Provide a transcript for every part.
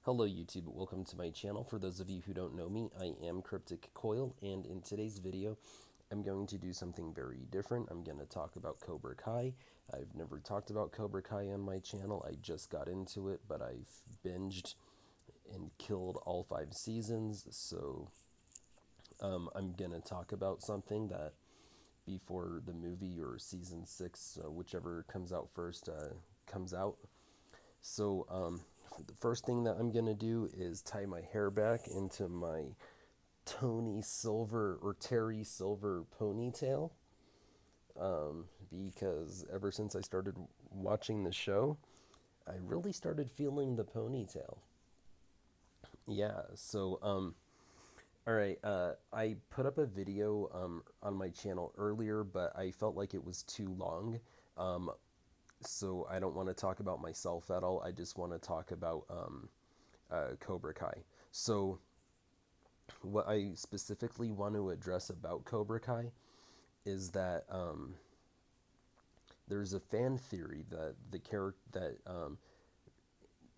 Hello YouTube, welcome to my channel. For those of you who don't know me, I am Cryptic Coil, and in today's video, I'm going to do something very different. I'm going to talk about Cobra Kai. I've never talked about Cobra Kai on my channel. I just got into it, but I've binged and killed all 5 seasons, so I'm going to talk about something that before the movie or season 6, whichever comes out first, comes out. So, the first thing that I'm gonna do is tie my hair back into my Tony Silver or Terry Silver ponytail. Because ever since I started watching the show, I really started feeling the ponytail. Yeah, so, all right, I put up a video on my channel earlier, but I felt like it was too long. Um, so I don't want to talk about myself at all. I just want to talk about Cobra Kai. So, what I specifically want to address about Cobra Kai is that there's a fan theory that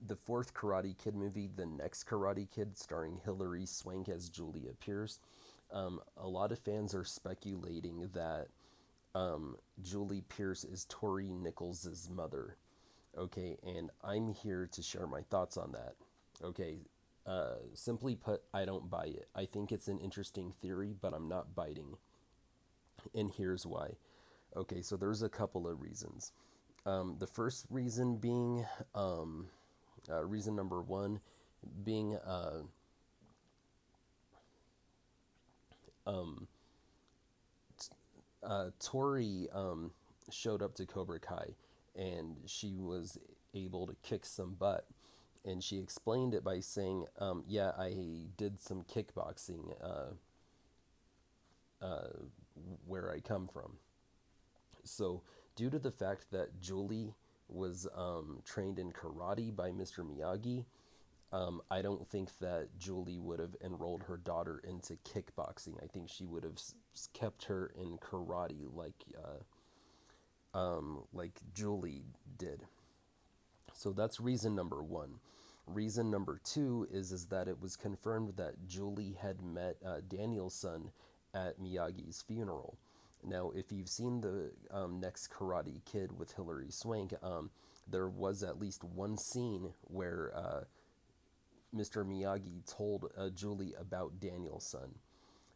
the fourth Karate Kid movie, the next Karate Kid, starring Hilary Swank as Julia Pierce, a lot of fans are speculating that Julie Pierce is Tori Nichols' mother. Okay, and I'm here to share my thoughts on that. Okay, simply put, I don't buy it. I think it's an interesting theory, but I'm not biting. And here's why. Okay, so there's a couple of reasons. The first reason being, reason number one being, Tori showed up to Cobra Kai and she was able to kick some butt. And she explained it by saying, yeah, I did some kickboxing where I come from. So, due to the fact that Julie was trained in karate by Mr. Miyagi, I don't think that Julie would have enrolled her daughter into kickboxing. I think she would have kept her in karate like Julie did. So that's reason number one. Reason number two is that it was confirmed that Julie had met Daniel's son at Miyagi's funeral. Now, if you've seen the next Karate Kid with Hilary Swank, there was at least one scene where Mr. Miyagi told Julie about Daniel's son.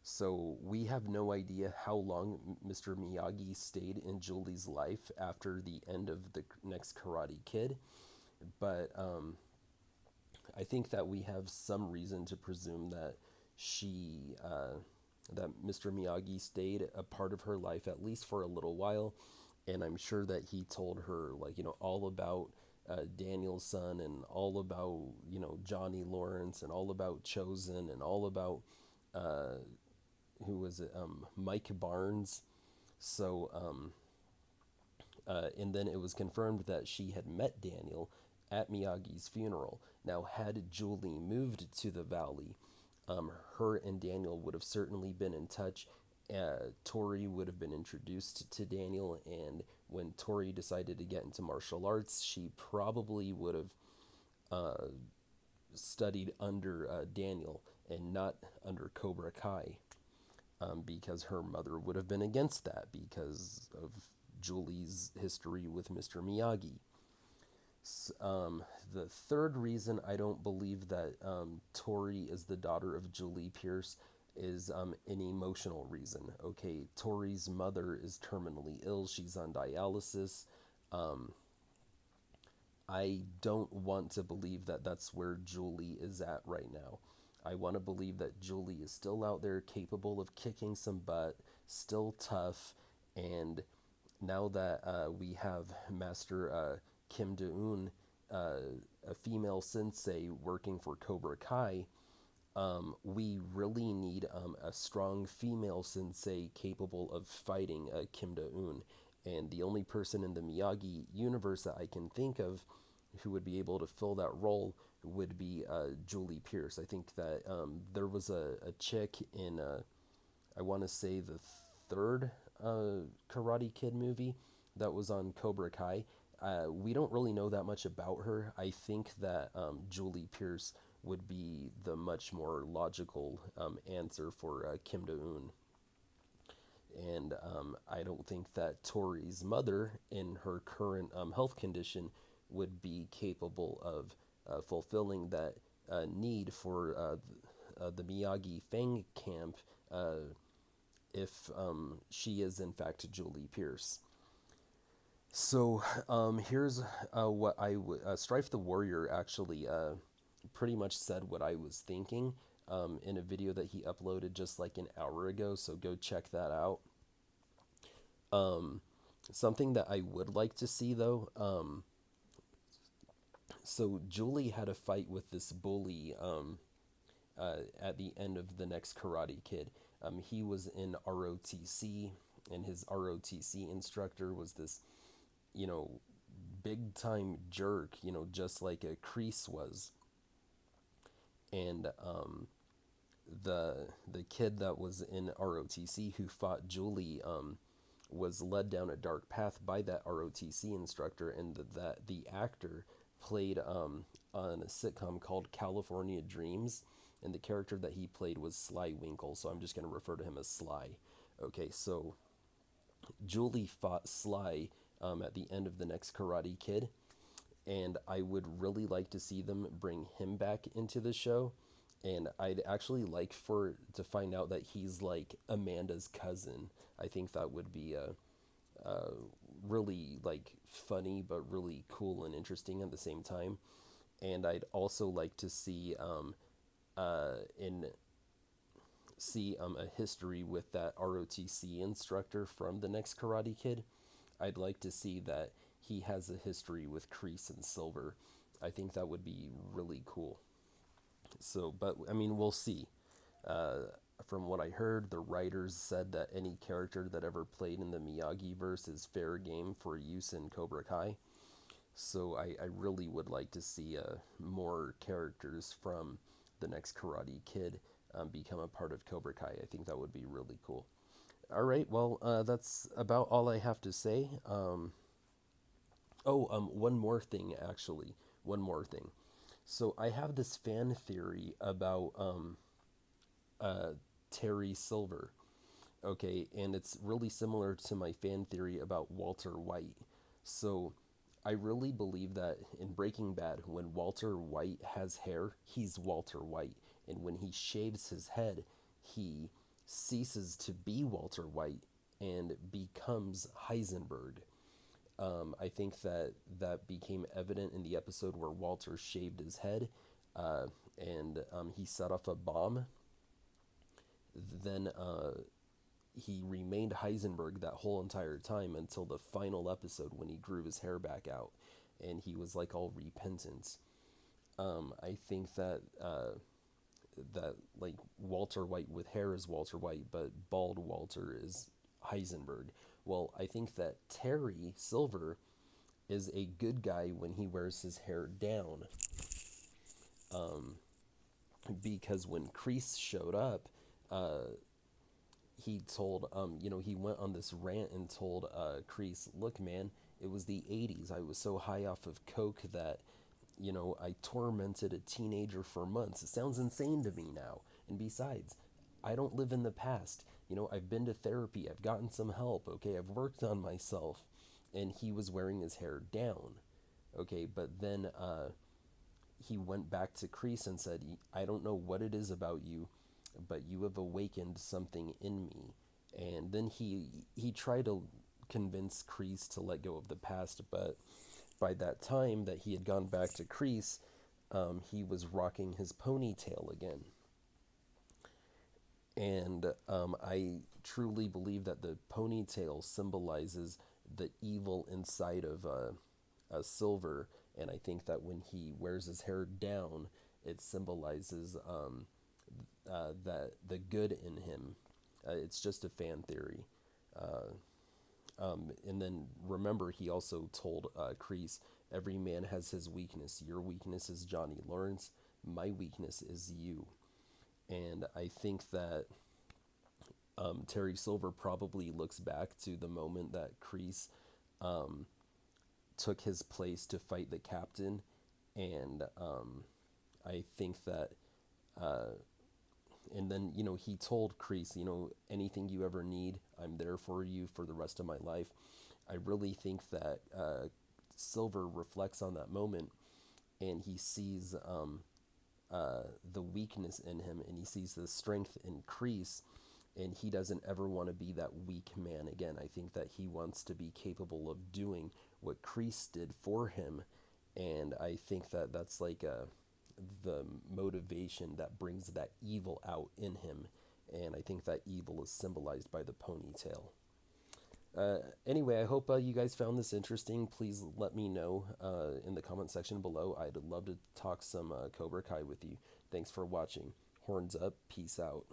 So we have no idea how long Mr. Miyagi stayed in Julie's life after the end of the next Karate Kid, but I think that we have some reason to presume that that Mr. Miyagi stayed a part of her life at least for a little while, and I'm sure that he told her all about Daniel's son and all about Johnny Lawrence and all about Chosen and all about who was it Mike Barnes. So and then it was confirmed that she had met Daniel at Miyagi's funeral. Now, had Julie moved to the valley, her and Daniel would have certainly been in touch. Tori would have been introduced to Daniel, and when Tori decided to get into martial arts, she probably would have studied under Daniel and not under Cobra Kai, because her mother would have been against that because of Julie's history with Mr. Miyagi. The third reason I don't believe that Tori is the daughter of Julie Pierce is an emotional reason. Okay, Tori's mother is terminally ill. She's on dialysis. Um, I don't want to believe that that's where Julie is at right now. I want to believe that Julie is still out there capable of kicking some butt, still tough, and now that we have Master Kim Do-eun, a female sensei working for Cobra Kai, we really need a strong female sensei capable of fighting Kim Do-eun. And the only person in the Miyagi universe that I can think of who would be able to fill that role would be Julie Pierce. I think that there was a chick in, I want to say, the third Karate Kid movie that was on Cobra Kai. We don't really know that much about her. I think that Julie Pierce would be the much more logical answer for Kim Do-eun. And I don't think that Tori's mother, in her current health condition, would be capable of fulfilling that need for the Miyagi Fang camp if she is in fact Julie Pierce. So here's what I would. Strife the Warrior actually pretty much said what I was thinking in a video that he uploaded just like an hour ago. So go check that out. Something that I would like to see though. So Julie had a fight with this bully at the end of the next Karate Kid. He was in ROTC, and his ROTC instructor was this, you know, big time jerk, you know, just like a Kreese was. And the kid that was in ROTC who fought Julie was led down a dark path by that ROTC instructor, and that the actor played on a sitcom called California Dreams, and the character that he played was Slywinkle, so I'm just going to refer to him as Sly. Okay, so Julie fought Sly at the end of the next Karate Kid, and I would really like to see them bring him back into the show. And I'd actually like for to find out that he's like Amanda's cousin. I think that would be really like funny, but really cool and interesting at the same time. And I'd also like to see in see a history with that ROTC instructor from the next Karate Kid. I'd like to see that he has a history with Kreese and Silver. I think that would be really cool. So, but I mean, we'll see. From what I heard, the writers said that any character that ever played in the Miyagi verse is fair game for use in Cobra Kai. So I really would like to see more characters from the next Karate Kid become a part of Cobra Kai. I think that would be really cool. All right, well, that's about all I have to say. One more thing, actually. One more thing. So I have this fan theory about Terry Silver. Okay, and it's really similar to my fan theory about Walter White. So I really believe that in Breaking Bad, when Walter White has hair, he's Walter White. And when he shaves his head, he ceases to be Walter White and becomes Heisenberg. I think that that became evident in the episode where Walter shaved his head and he set off a bomb. Then he remained Heisenberg that whole entire time until the final episode when he grew his hair back out and he was like all repentant. I think that that like Walter White with hair is Walter White, but bald Walter is Heisenberg. Well, I think that Terry Silver is a good guy when he wears his hair down. Because when Kreese showed up, he told, he went on this rant and told Kreese, look, man, it was the 80s. I was so high off of coke that, I tormented a teenager for months. It sounds insane to me now. And besides, I don't live in the past. I've been to therapy. I've gotten some help. Okay, I've worked on myself. And he was wearing his hair down. Okay, but then he went back to Kreese and said, I don't know what it is about you, but you have awakened something in me. And then he tried to convince Kreese to let go of the past, but by that time that he had gone back to Kreese, he was rocking his ponytail again. And I truly believe that the ponytail symbolizes the evil inside of a Silver, and I think that when he wears his hair down, it symbolizes that the good in him. It's just a fan theory. And then remember, he also told Kreese, every man has his weakness. Your weakness is Johnny Lawrence. My weakness is you. And I think that Terry Silver probably looks back to the moment that Kreese took his place to fight the captain, and I think that, and then, he told Kreese, anything you ever need, I'm there for you for the rest of my life. I really think that Silver reflects on that moment, and he sees the weakness in him, and he sees the strength in Kreese, and he doesn't ever want to be that weak man again. I think that he wants to be capable of doing what Kreese did for him, and I think that that's like the motivation that brings that evil out in him, and I think that evil is symbolized by the ponytail. Anyway, I hope you guys found this interesting. Please let me know in the comment section below. I'd love to talk some Cobra Kai with you. Thanks for watching. Horns up. Peace out.